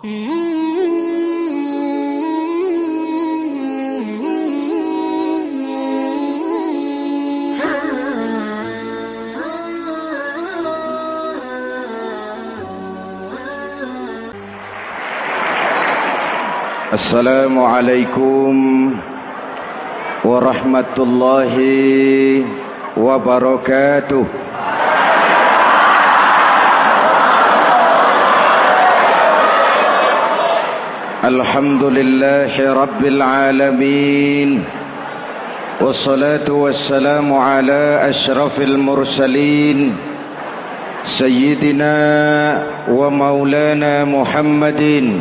Assalamualaikum warahmatullahi wabarakatuh. Alhamdulillahi rabbil alamin. Wassalatu wassalamu ala asyrafil mursalin Sayyidina wa maulana Muhammadin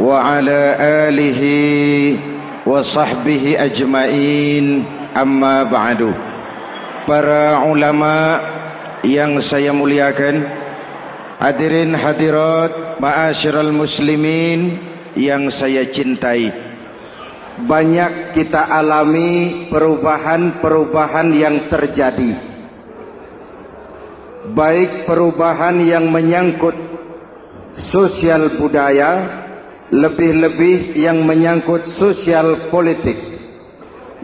wa ala alihi wa sahbihi ajmain, amma ba'du. Para ulama yang saya muliakan, hadirin hadirat ma'asyiral muslimin yang saya cintai, banyak kita alami perubahan-perubahan yang terjadi, baik perubahan yang menyangkut sosial budaya, lebih-lebih yang menyangkut sosial politik.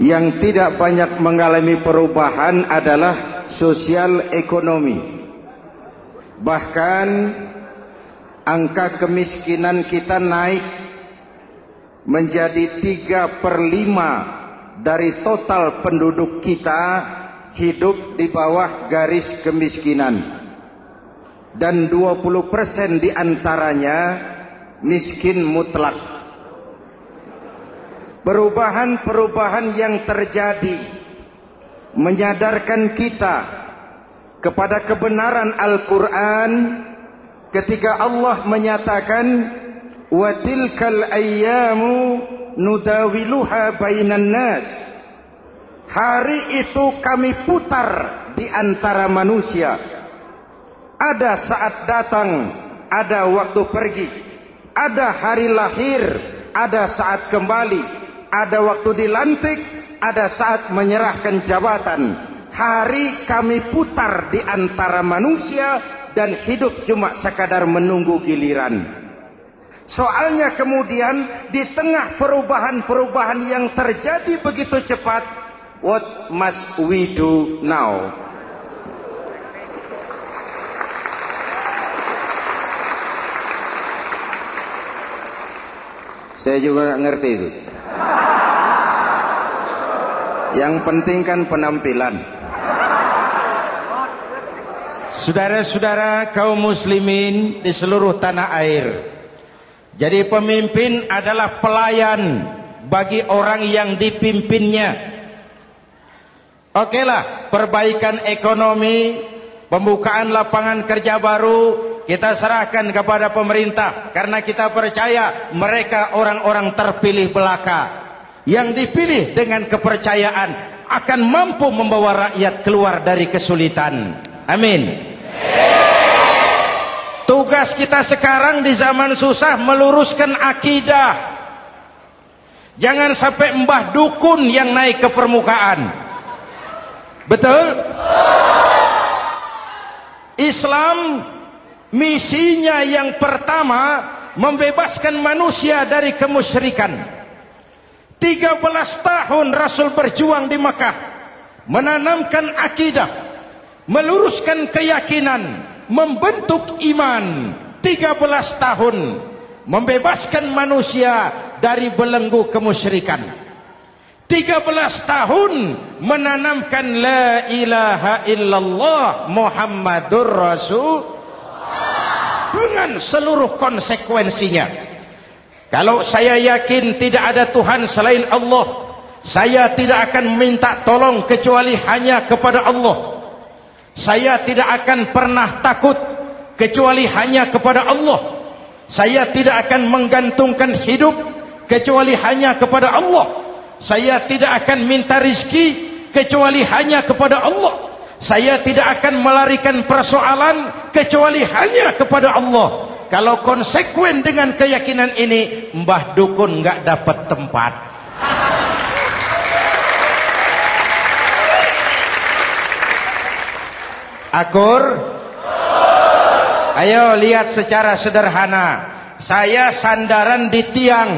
Yang tidak banyak mengalami perubahan adalah sosial ekonomi. Bahkan angka kemiskinan kita naik menjadi 3/5 dari total penduduk kita hidup di bawah garis kemiskinan, dan 20% diantaranya miskin mutlak. Perubahan-perubahan yang terjadi menyadarkan kita kepada kebenaran Al-Quran ketika Allah menyatakan wa tilkal ayyamu nudawiluha bainan nas. Hari itu kami putar di antara manusia. Ada saat datang, ada waktu pergi. Ada hari lahir, ada saat kembali, ada waktu dilantik, ada saat menyerahkan jabatan. Hari kami putar di antara manusia dan hidup cuma sekadar menunggu giliran. Soalnya kemudian di tengah perubahan-perubahan yang terjadi begitu cepat, what must we do now? Saya juga nggak ngerti itu. Yang penting kan penampilan. Saudara-saudara kaum muslimin di seluruh tanah air, jadi pemimpin adalah pelayan bagi orang yang dipimpinnya. Okelah, perbaikan ekonomi, pembukaan lapangan kerja baru kita serahkan kepada pemerintah, karena kita percaya mereka orang-orang terpilih belaka yang dipilih dengan kepercayaan akan mampu membawa rakyat keluar dari kesulitan. Amin. Tugas kita sekarang di zaman susah meluruskan akidah. Jangan sampai mbah dukun yang naik ke permukaan. Betul? Islam misinya yang pertama membebaskan manusia dari kemusyrikan. 13 tahun Rasul berjuang di Mekah, menanamkan akidah, meluruskan keyakinan, membentuk iman. 13 tahun membebaskan manusia dari belenggu kemusyrikan. 13 tahun menanamkan la ilaha illallah Muhammadur Rasul dengan seluruh konsekuensinya. Kalau saya yakin tidak ada Tuhan selain Allah, saya tidak akan minta tolong kecuali hanya kepada Allah. Saya tidak akan pernah takut kecuali hanya kepada Allah. Saya tidak akan menggantungkan hidup kecuali hanya kepada Allah. Saya tidak akan minta rizki kecuali hanya kepada Allah. Saya tidak akan melarikan persoalan kecuali hanya kepada Allah. Kalau konsekuen dengan keyakinan ini, mbah dukun nggak dapat tempat. Akur? Ayo lihat secara sederhana. saya sandaran di tiang,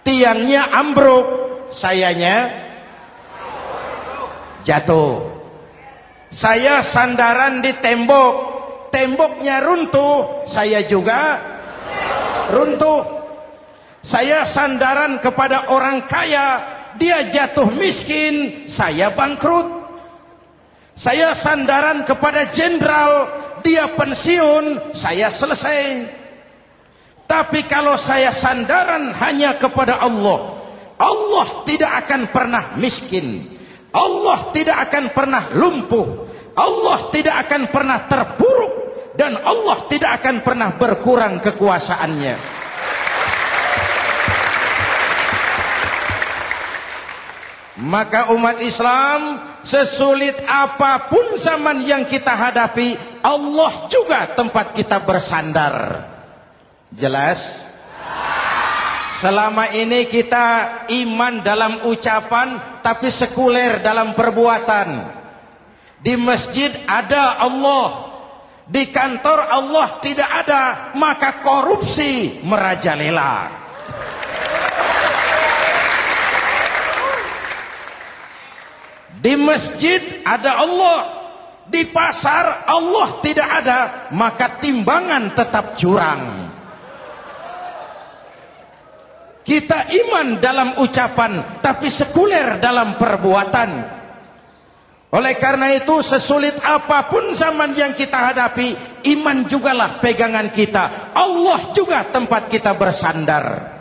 tiangnya ambruk, sayanya jatuh. Saya sandaran di tembok, temboknya runtuh, saya juga runtuh. Saya sandaran kepada orang kaya, dia jatuh miskin, saya bangkrut. Saya sandaran kepada jenderal, dia pensiun, saya selesai. Tapi kalau saya sandaran hanya kepada Allah, Allah tidak akan pernah miskin, Allah tidak akan pernah lumpuh, Allah tidak akan pernah terpuruk, dan Allah tidak akan pernah berkurang kekuasaannya. Maka umat Islam, sesulit apapun zaman yang kita hadapi, Allah juga tempat kita bersandar. Jelas? Selama ini kita iman dalam ucapan, tapi sekuler dalam perbuatan. Di masjid ada Allah, di kantor Allah tidak ada, maka korupsi merajalela. Di masjid ada Allah, di pasar Allah tidak ada, maka timbangan tetap curang. Kita iman dalam ucapan, tapi sekuler dalam perbuatan. Oleh karena itu, sesulit apapun zaman yang kita hadapi, iman jugalah pegangan kita. Allah juga tempat kita bersandar.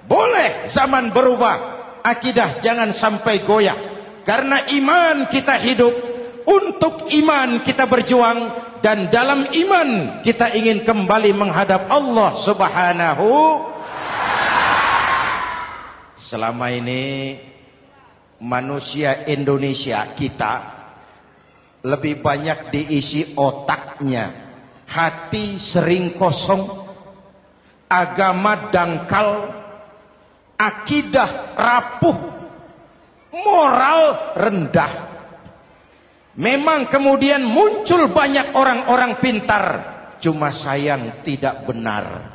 Boleh zaman berubah, akidah jangan sampai goyah. Karena iman kita hidup, untuk iman kita berjuang, dan dalam iman kita ingin kembali menghadap Allah Subhanahu. Selama ini manusia Indonesia kita lebih banyak diisi otaknya, hati sering kosong, agama dangkal, akidah rapuh, moral rendah. Memang kemudian muncul banyak orang-orang pintar, cuma sayang tidak benar.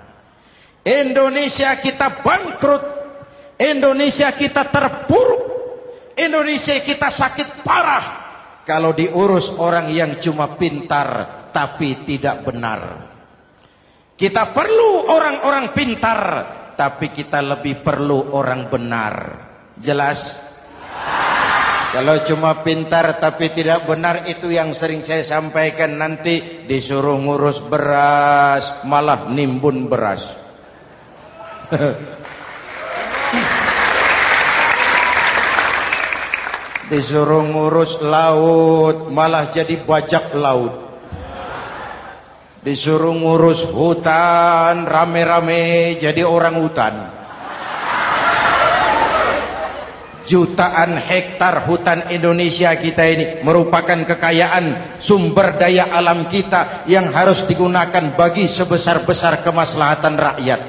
Indonesia kita bangkrut, Indonesia kita terpuruk, Indonesia kita sakit parah kalau diurus orang yang cuma pintar tapi tidak benar. Kita perlu orang-orang pintar, tapi kita lebih perlu orang benar. Jelas? Kalau cuma pintar tapi tidak benar, itu yang sering saya sampaikan, nanti disuruh ngurus beras malah nimbun beras. Disuruh ngurus laut malah jadi bajak laut. Disuruh ngurus hutan rame-rame jadi orang hutan. Jutaan hektar hutan Indonesia kita ini merupakan kekayaan sumber daya alam kita yang harus digunakan bagi sebesar-besar kemaslahatan rakyat.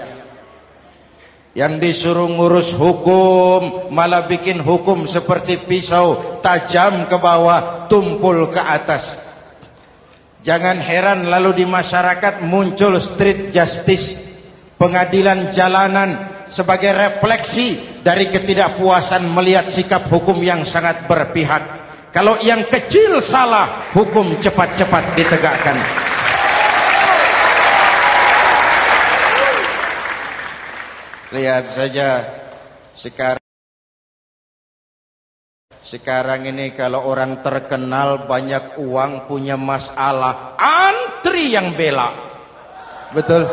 Yang disuruh ngurus hukum malah bikin hukum seperti pisau, tajam ke bawah, tumpul ke atas. Jangan heran lalu di masyarakat muncul street justice, pengadilan jalanan, sebagai refleksi dari ketidakpuasan melihat sikap hukum yang sangat berpihak. Kalau yang kecil salah, hukum cepat-cepat ditegakkan. Lihat saja sekarang ini kalau orang terkenal banyak uang punya masalah, antri yang bela. Betul?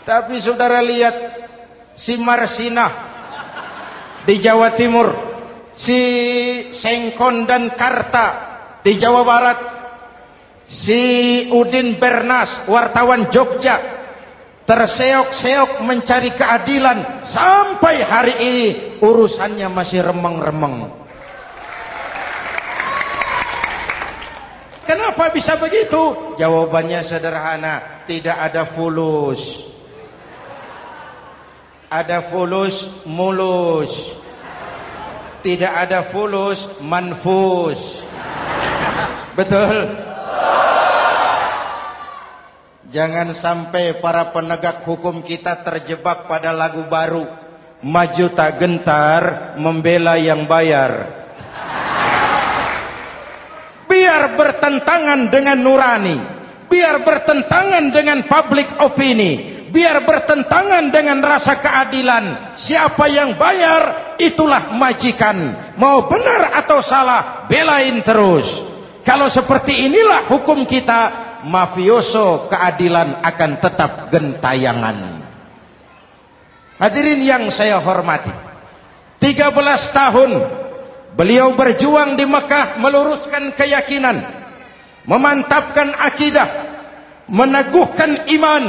Tapi saudara lihat si Marsinah di Jawa Timur, si Sengkon dan Karta di Jawa Barat, si Udin Bernas wartawan Jogja terseok-seok mencari keadilan, sampai hari ini urusannya masih remeng-remeng. Kenapa bisa begitu? Jawabannya sederhana, tidak ada fulus. Ada fulus mulus, tidak ada fulus manfus. Betul? Jangan sampai para penegak hukum kita terjebak pada lagu baru, maju tak gentar, membela yang bayar. Biar bertentangan dengan nurani, biar bertentangan dengan public opini, biar bertentangan dengan rasa keadilan. Siapa yang bayar, itulah majikan. Mau benar atau salah, belain terus. Kalau seperti inilah hukum kita, mafioso keadilan akan tetap gentayangan. Hadirin yang saya hormati, 13 tahun beliau berjuang di Mekah, meluruskan keyakinan, memantapkan akidah, meneguhkan iman.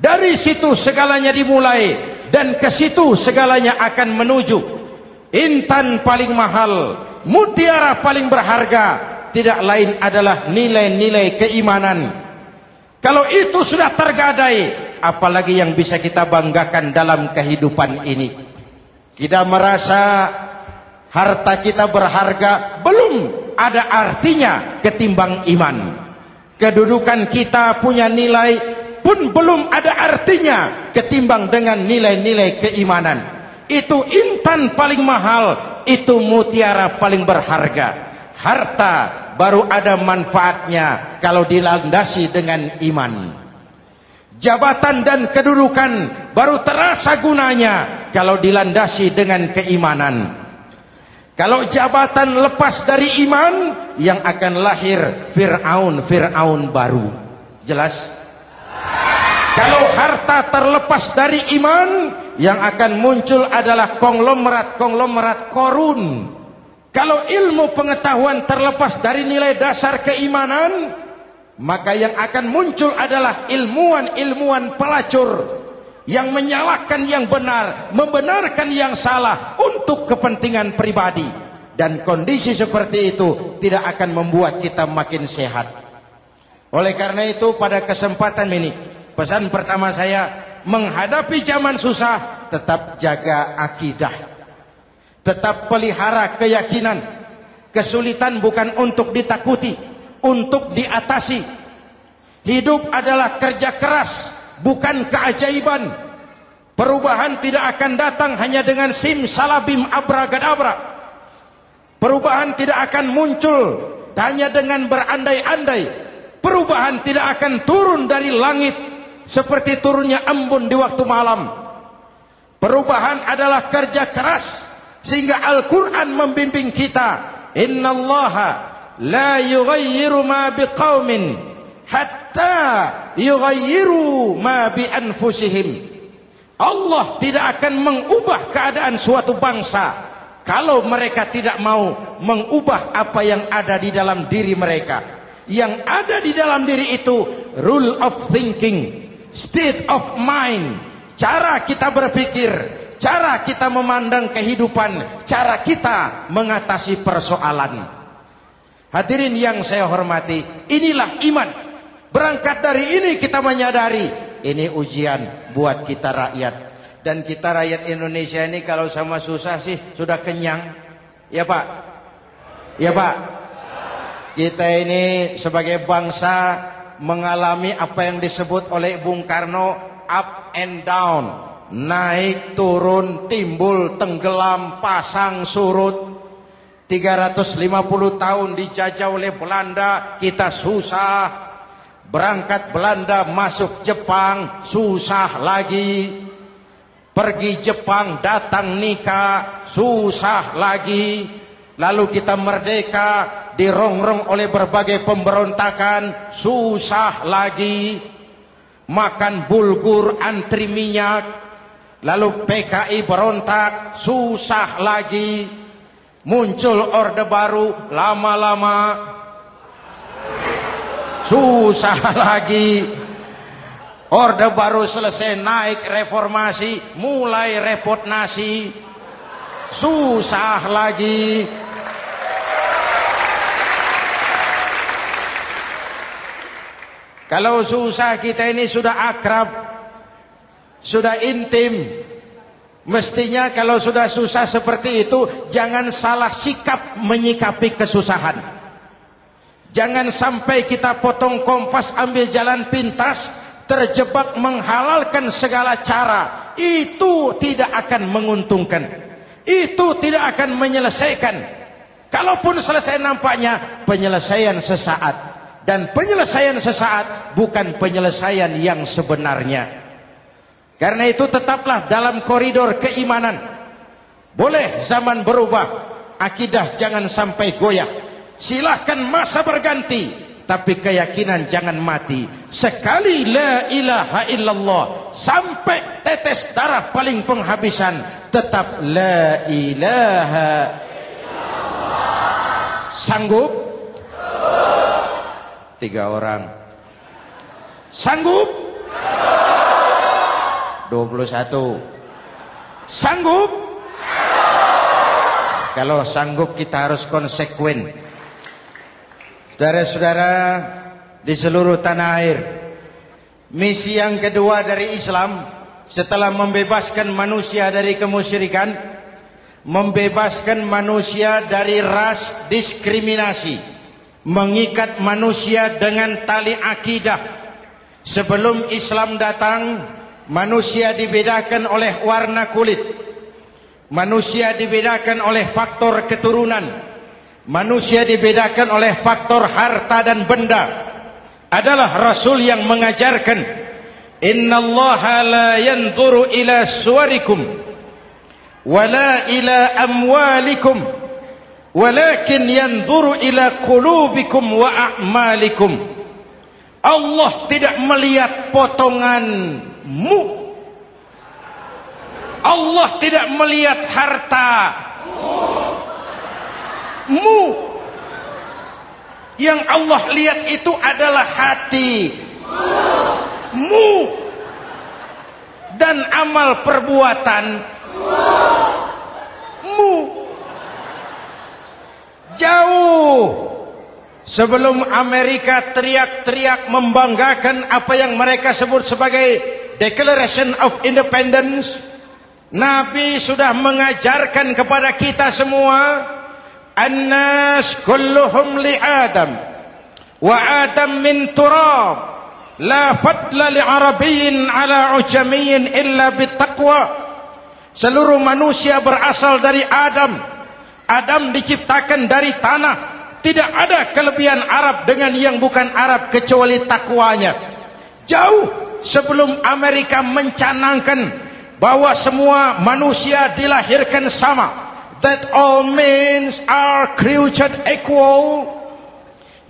Dari situ segalanya dimulai, dan ke situ segalanya akan menuju. Intan paling mahal, mutiara paling berharga, tidak lain adalah nilai-nilai keimanan. Kalau itu sudah tergadai, apalagi yang bisa kita banggakan dalam kehidupan ini? Kita merasa harta kita berharga, belum ada artinya ketimbang iman. Kedudukan kita punya nilai pun belum ada artinya ketimbang dengan nilai-nilai keimanan. Itu intan paling mahal, itu mutiara paling berharga. Harta baru ada manfaatnya kalau dilandasi dengan iman. Jabatan dan kedudukan baru terasa gunanya kalau dilandasi dengan keimanan. Kalau jabatan lepas dari iman, yang akan lahir Fir'aun baru. Jelas? Kalau harta terlepas dari iman, yang akan muncul adalah konglomerat Korun. Kalau ilmu pengetahuan terlepas dari nilai dasar keimanan, maka yang akan muncul adalah ilmuwan pelacur yang menyalahkan yang benar, membenarkan yang salah untuk kepentingan pribadi. Dan kondisi seperti itu tidak akan membuat kita makin sehat. Oleh karena itu, pada kesempatan ini, pesan pertama saya, menghadapi zaman susah, tetap jaga akidah. Tetap pelihara keyakinan. Kesulitan bukan untuk ditakuti, untuk diatasi. Hidup adalah kerja keras, bukan keajaiban. Perubahan tidak akan datang hanya dengan simsalabim abragadabra. Perubahan tidak akan muncul hanya dengan berandai-andai. Perubahan tidak akan turun dari langit seperti turunnya embun di waktu malam. Perubahan adalah kerja keras. Sehingga Al-Quran membimbing kita, innallaha la yughayyiru ma biqaumin hatta yughayyiru ma bi anfusihim. Allah tidak akan mengubah keadaan suatu bangsa kalau mereka tidak mau mengubah apa yang ada di dalam diri mereka. Yang ada di dalam diri itu rule of thinking, state of mind, cara kita berpikir, cara kita memandang kehidupan, cara kita mengatasi persoalan. Hadirin yang saya hormati, inilah iman. Berangkat dari ini kita menyadari, ini ujian buat kita rakyat. Dan kita rakyat Indonesia ini kalau sama susah sih sudah kenyang. Ya Pak? Ya Pak? Kita ini sebagai bangsa mengalami apa yang disebut oleh Bung Karno up and down. Naik, turun, timbul, tenggelam, pasang, surut. 350 tahun dijajah oleh Belanda, kita susah. Berangkat Belanda, masuk Jepang, susah lagi. Pergi Jepang, datang nikah, susah lagi. Lalu kita merdeka, dirongrong oleh berbagai pemberontakan, susah lagi. Makan bulgur, antri minyak. Lalu PKI berontak, susah lagi. Muncul orde baru, lama-lama susah lagi. Orde baru selesai, naik reformasi, mulai repot nasi, susah lagi. Kalau susah kita ini sudah akrab, sudah intim. Mestinya kalau sudah susah seperti itu, jangan salah sikap menyikapi kesusahan. Jangan sampai kita potong kompas, ambil jalan pintas, terjebak menghalalkan segala cara. Itu tidak akan menguntungkan. Itu tidak akan menyelesaikan. Kalaupun selesai nampaknya penyelesaian sesaat. Dan penyelesaian sesaat bukan penyelesaian yang sebenarnya. Karena itu tetaplah dalam koridor keimanan. Boleh zaman berubah, akidah jangan sampai goyah. Silahkan masa berganti, tapi keyakinan jangan mati. Sekali la ilaha illallah, sampai tetes darah paling penghabisan, tetap la ilaha illallah. Sanggup? 3 orang. Sanggup? 21. Sanggup? Kalau sanggup kita harus konsekuen. Saudara-saudara di seluruh tanah air, misi yang kedua dari Islam setelah membebaskan manusia dari kemusyrikan, membebaskan manusia dari ras diskriminasi, mengikat manusia dengan tali akidah. Sebelum Islam datang, manusia dibedakan oleh warna kulit, manusia dibedakan oleh faktor keturunan, manusia dibedakan oleh faktor harta dan benda. Adalah Rasul yang mengajarkan, innallaha la yanzuru ila suwarikum wala ila amwalikum walakin yanzuru ila qulubikum wa a'malikum. Allah tidak melihat potonganmu, Allah tidak melihat hartamu. Yang Allah lihat itu adalah hatimu dan amal perbuatanmu. Jauh sebelum Amerika teriak-teriak membanggakan apa yang mereka sebut sebagai Declaration of Independence, Nabi sudah mengajarkan kepada kita semua, An-nas kulluhum li Adam wa Adam min turab, la fadla li Arabiyyin ala ujamiyyin illa bittaqwa. Seluruh manusia berasal dari Adam. Adam diciptakan dari tanah. Tidak ada kelebihan Arab dengan yang bukan Arab kecuali takwanya. Jauh sebelum Amerika mencanangkan bahwa semua manusia dilahirkan sama, that all men are created equal.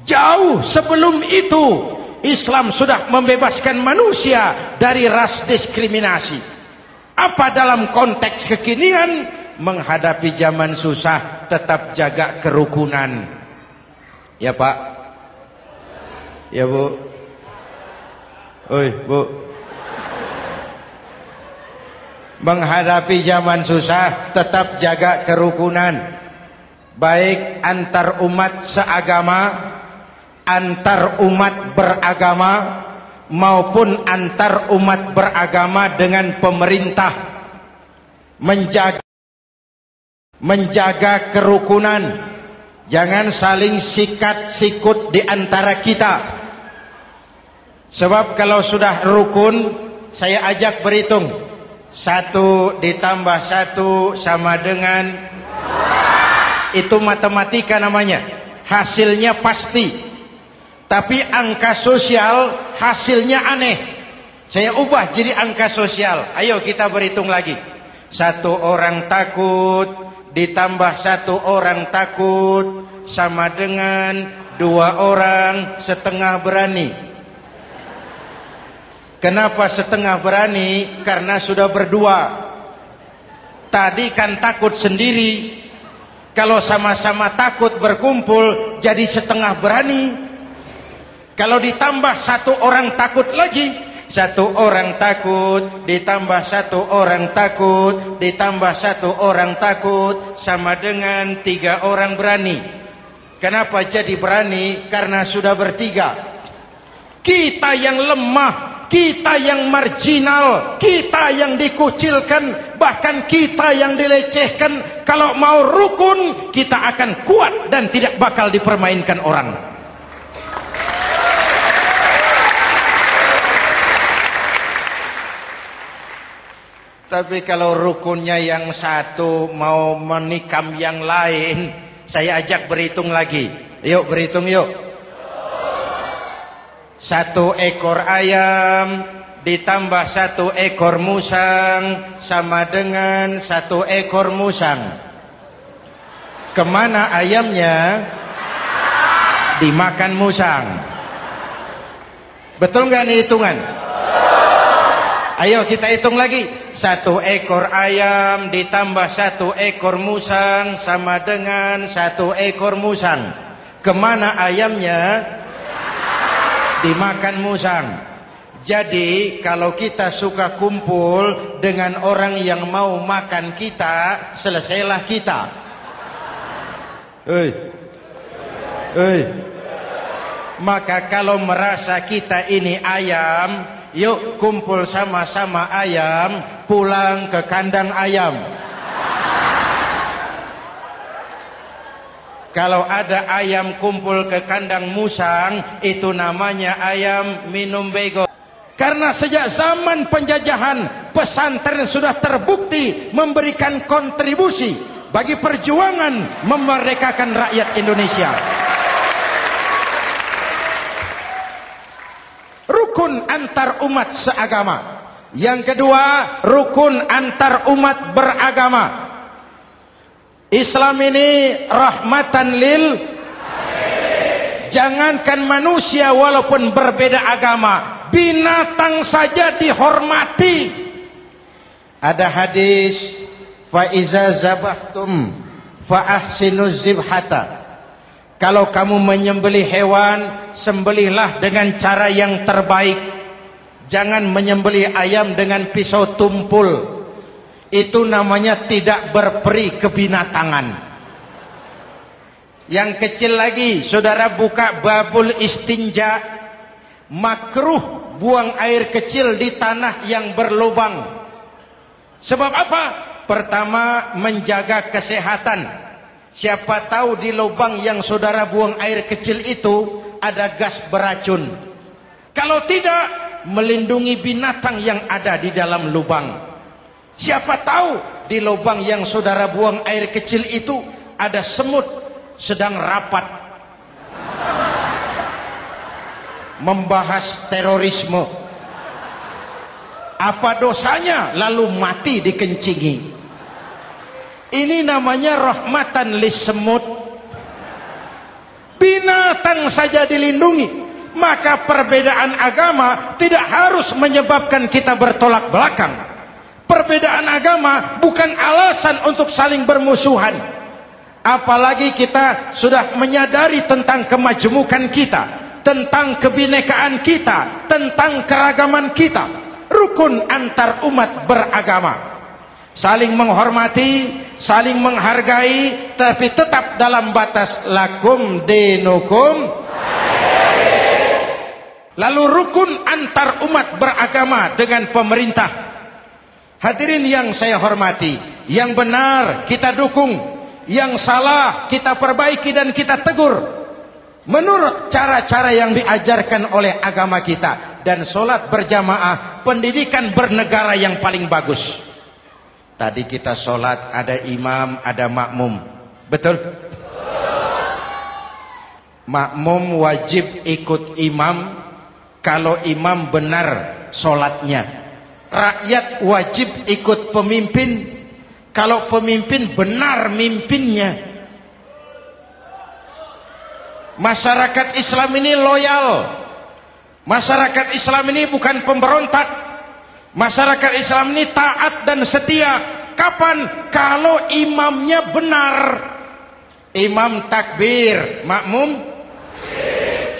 Jauh sebelum itu Islam sudah membebaskan manusia dari ras diskriminasi. Apa dalam konteks kekinian? Menghadapi zaman susah tetap jaga kerukunan. Ya Pak, ya Bu, oi Bu. Menghadapi zaman susah tetap jaga kerukunan, baik antar umat seagama, antar umat beragama, maupun antar umat beragama dengan pemerintah. Menjaga kerukunan. Jangan saling sikat sikut di antara kita. Sebab kalau sudah rukun, saya ajak berhitung. 1 ditambah 1 sama dengan, itu matematika namanya. Hasilnya pasti. Tapi angka sosial hasilnya aneh. Saya ubah jadi angka sosial. Ayo kita berhitung lagi. 1 orang takut ditambah 1 orang takut sama dengan 2 orang setengah berani. Kenapa setengah berani? Karena sudah berdua. Tadi kan takut sendiri. Kalau sama-sama takut berkumpul jadi setengah berani. Kalau ditambah 1 orang takut lagi, 1 orang takut ditambah 1 orang takut ditambah 1 orang takut sama dengan 3 orang berani. Kenapa jadi berani? Karena sudah bertiga. Kita yang lemah, kita yang marginal, kita yang dikucilkan, bahkan kita yang dilecehkan, kalau mau rukun kita akan kuat dan tidak bakal dipermainkan orang. Tapi kalau rukunnya yang satu mau menikam yang lain, saya ajak berhitung lagi. Yuk berhitung yuk. 1 ekor ayam ditambah 1 ekor musang sama dengan 1 ekor musang. Kemana ayamnya? Dimakan musang. Betul nggak nih hitungan? Ayo kita hitung lagi. 1 ekor ayam ditambah 1 ekor musang sama dengan 1 ekor musang. Kemana ayamnya? Dimakan musang. Jadi kalau kita suka kumpul dengan orang yang mau makan kita, selesailah kita. Maka kalau merasa kita ini ayam, yuk kumpul sama-sama ayam, pulang ke kandang ayam. Kalau ada ayam kumpul ke kandang musang, itu namanya ayam minum bego. Karena sejak zaman penjajahan, pesantren sudah terbukti memberikan kontribusi bagi perjuangan memerdekakan rakyat Indonesia. Rukun antar umat seagama. Yang kedua, rukun antar umat beragama. Islam ini rahmatan lil alamin. Jangankan manusia walaupun berbeda agama, binatang saja dihormati. Ada hadis, fa iza zabahtum fa ahsinuz zibhata. Kalau kamu menyembelih hewan, sembelihlah dengan cara yang terbaik. Jangan menyembelih ayam dengan pisau tumpul. Itu namanya tidak berperi kebinatangan. Yang kecil lagi, saudara buka babul istinja. Makruh buang air kecil di tanah yang berlubang. Sebab apa? Pertama, menjaga kesehatan. Siapa tahu di lubang yang saudara buang air kecil itu ada gas beracun. Kalau tidak, melindungi binatang yang ada di dalam lubang. Siapa tahu di lubang yang saudara buang air kecil itu ada semut sedang rapat membahas terorisme. Apa dosanya lalu mati dikencingi? Ini namanya rahmatan lis semut. Binatang saja dilindungi. Maka perbedaan agama tidak harus menyebabkan kita bertolak belakang. Perbedaan agama bukan alasan untuk saling bermusuhan. Apalagi kita sudah menyadari tentang kemajemukan kita, tentang kebinekaan kita, tentang keragaman kita. Rukun antar umat beragama. Saling menghormati, saling menghargai, tapi tetap dalam batas lakum dinukum. Lalu rukun antar umat beragama dengan pemerintah. Hadirin yang saya hormati, yang benar kita dukung, yang salah kita perbaiki dan kita tegur menurut cara-cara yang diajarkan oleh agama kita. Dan sholat berjamaah, pendidikan bernegara yang paling bagus. Tadi kita sholat ada imam, ada makmum, betul? Makmum wajib ikut imam kalau imam benar sholatnya. Rakyat wajib ikut pemimpin kalau pemimpin benar mimpinnya. Masyarakat Islam ini loyal. Masyarakat Islam ini bukan pemberontak. Masyarakat Islam ini taat dan setia. Kapan? Kalau imamnya benar. Imam takbir, makmum.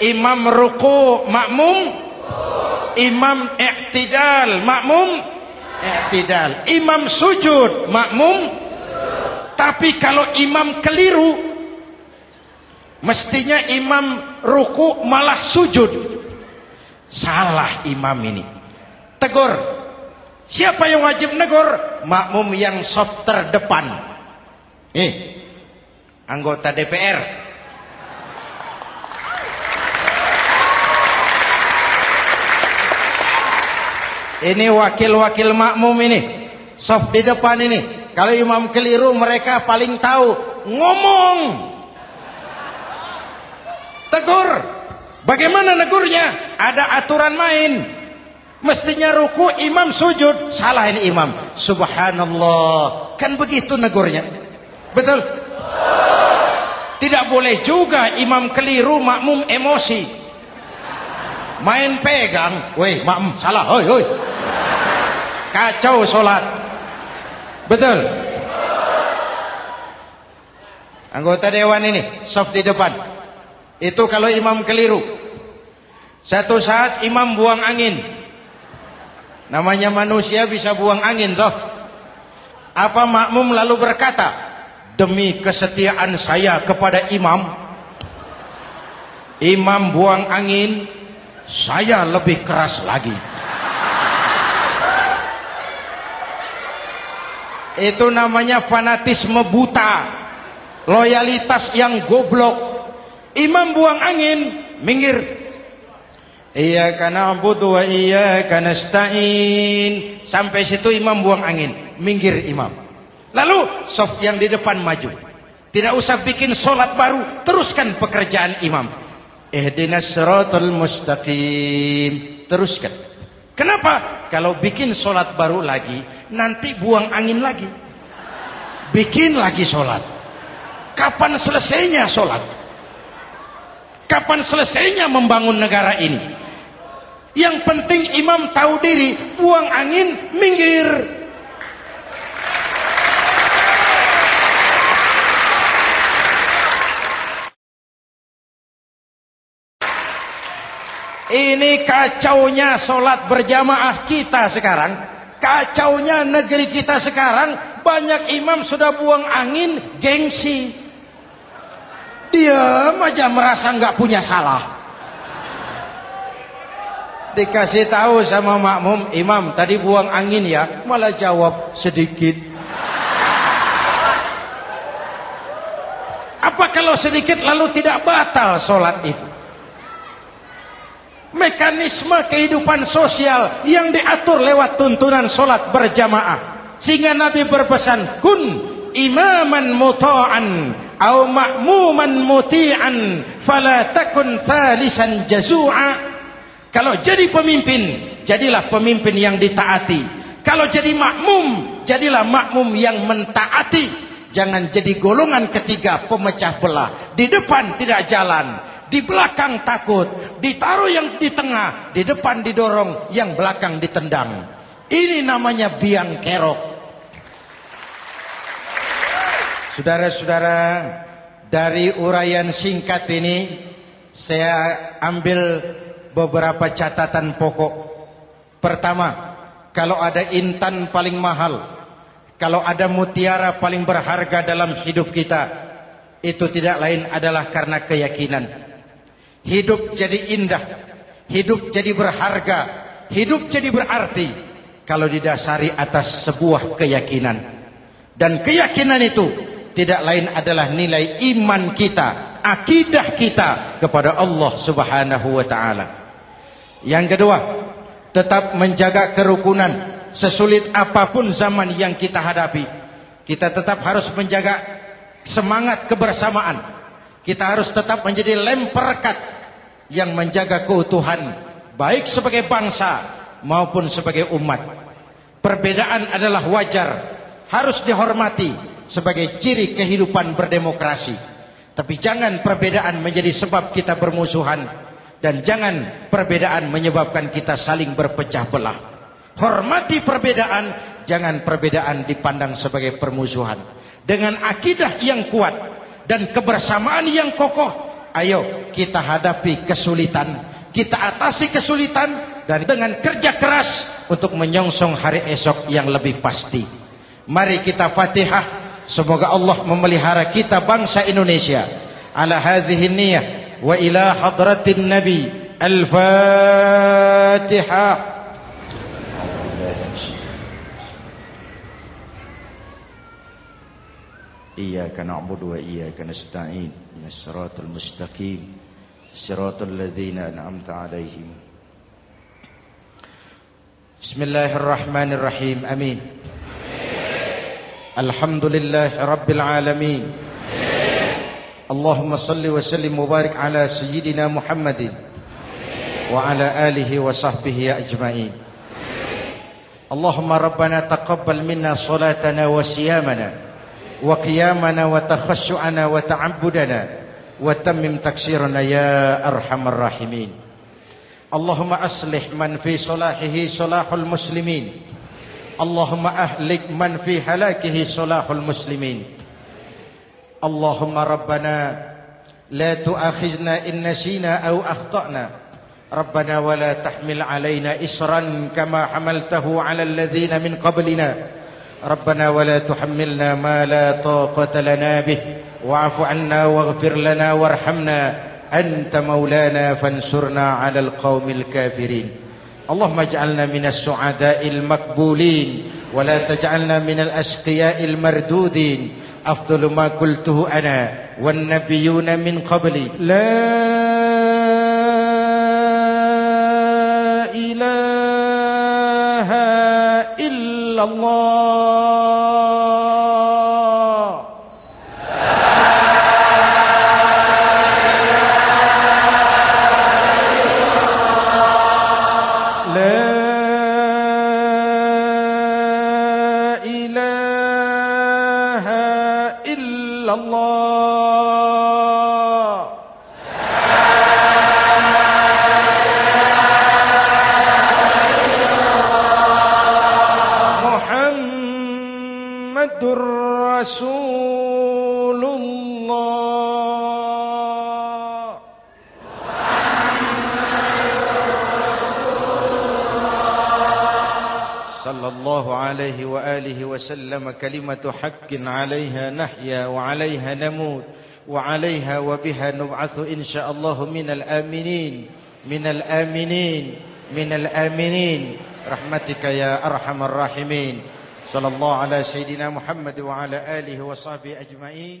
Imam ruku, makmum. Imam i'tidal, makmum i'tidal. Imam sujud, makmum. Tapi kalau imam keliru, mestinya imam ruku malah sujud. Salah imam ini. Tegur. Siapa yang wajib negur? Makmum yang sop terdepan. Anggota DPR. Ini wakil-wakil makmum ini. Soft di depan ini. Kalau imam keliru mereka paling tahu. Ngomong. Tegur. Bagaimana negurnya? Ada aturan main. Mestinya ruku, imam sujud. Salah ini imam. Subhanallah. Kan begitu negurnya. Betul? Tidak boleh juga imam keliru, makmum emosi. Main pegang. Weh, makmum salah. Hoi, hoi. Kacau sholat. Betul? Anggota dewan ini, soft di depan. Itu kalau imam keliru. Satu saat imam buang angin. Namanya manusia bisa buang angin toh. Apa makmum lalu berkata, demi kesetiaan saya kepada imam, imam buang angin, saya lebih keras lagi. Itu namanya fanatisme buta, loyalitas yang goblok. Imam buang angin, minggir. Iyyaka na'budu wa iyyaka nasta'in. Sampai situ imam buang angin, minggir imam. Lalu soft yang di depan maju. Tidak usah bikin sholat baru, teruskan pekerjaan imam. Ihdinas siratal mustaqim. Teruskan. Kenapa? Kalau bikin sholat baru lagi, nanti buang angin lagi. Bikin lagi sholat. Kapan selesainya sholat? Kapan selesainya membangun negara ini? Yang penting imam tahu diri, buang angin, minggir. Ini kacaunya sholat berjamaah kita sekarang. Kacaunya negeri kita sekarang. Banyak imam sudah buang angin, gengsi. Diam aja merasa nggak punya salah. Dikasih tahu sama makmum, imam tadi buang angin ya, malah jawab sedikit. Apa kalau sedikit lalu tidak batal sholat itu? Mekanisme kehidupan sosial yang diatur lewat tuntunan sholat berjamaah. Sehingga Nabi berpesan, kun imaman muta'an au ma'muman muti'an fala takun thalisan jazu'a. Kalau jadi pemimpin, jadilah pemimpin yang ditaati. Kalau jadi makmum, jadilah makmum yang mentaati. Jangan jadi golongan ketiga pemecah belah. Di depan tidak jalan, di belakang takut, ditaruh yang di tengah, di depan didorong, yang belakang ditendang. Ini namanya biang kerok. Saudara-saudara, dari uraian singkat ini saya ambil beberapa catatan pokok. Pertama, kalau ada intan paling mahal, kalau ada mutiara paling berharga dalam hidup kita, itu tidak lain adalah karena keyakinan. Hidup jadi indah, hidup jadi berharga, hidup jadi berarti kalau didasari atas sebuah keyakinan. Dan keyakinan itu tidak lain adalah nilai iman kita, akidah kita kepada Allah Subhanahu wa ta'ala. Yang kedua, tetap menjaga kerukunan. Sesulit apapun zaman yang kita hadapi, kita tetap harus menjaga semangat kebersamaan. Kita harus tetap menjadi lem perekat yang menjaga keutuhan, baik sebagai bangsa maupun sebagai umat. Perbedaan adalah wajar, harus dihormati sebagai ciri kehidupan berdemokrasi. Tapi jangan perbedaan menjadi sebab kita bermusuhan. Dan jangan perbedaan menyebabkan kita saling berpecah belah. Hormati perbedaan, jangan perbedaan dipandang sebagai permusuhan. Dengan akidah yang kuat dan kebersamaan yang kokoh, ayo kita hadapi kesulitan, kita atasi kesulitan, dan dengan kerja keras untuk menyongsong hari esok yang lebih pasti. Mari kita Fatihah, semoga Allah memelihara kita bangsa Indonesia. Ala hadhihi niyyah wa ila hadratin nabi. Al-Fatihah. Iyyaka na'budu wa iyyaka nasta'in. Ihdinas siratal mustaqim. Siratal ladzina an'amta 'alaihim. Bismillahirrahmanirrahim. Amin. Alhamdulillah Rabbil Alamin. Allahumma salli wa sallim mubarak ala Sayyidina Muhammadin wa ala alihi wa sahbihi ajma'in. Allahumma Rabbana taqabbal minna salatana wa siyamana wa qiyamana wa takhassu'ana wa ta'abbudana wa tammim taksirana ya arhamar rahimin. Allahumma aslih man fi salahihi salahul muslimin. Allahumma ahlik man fi halakihi salahul muslimin. Allahumma Rabbana la tu'akhizna in nasina aw akhtana. Rabbana wa la tahmil alaina isran kama hamaltahu ala alladhina min qablina. Rabbana wa la tuhammilna ma la taqata lana bih wa'fu 'anna waghfir lana warhamna anta maulana fansurna 'alal qaumil kafirin. Allahumma ij'alna minas su'ada'il maqbulin wa la taj'alna minal ashqiya'il mardudin. أفضل ما قلته أنا والنبيون من قبلي لا إله إلا الله. لا الله. محمد رسول الله. صلى الله عليه وآله وسلم. كلمة حق عليها نحيا وعليها نموت وعليها وبها نبعث إن شاء الله من الآمنين من الآمنين من الآمنين رحمتك يا أرحم الراحمين. صلى الله على سيدنا محمد وعلى آله وصحبه أجمعين.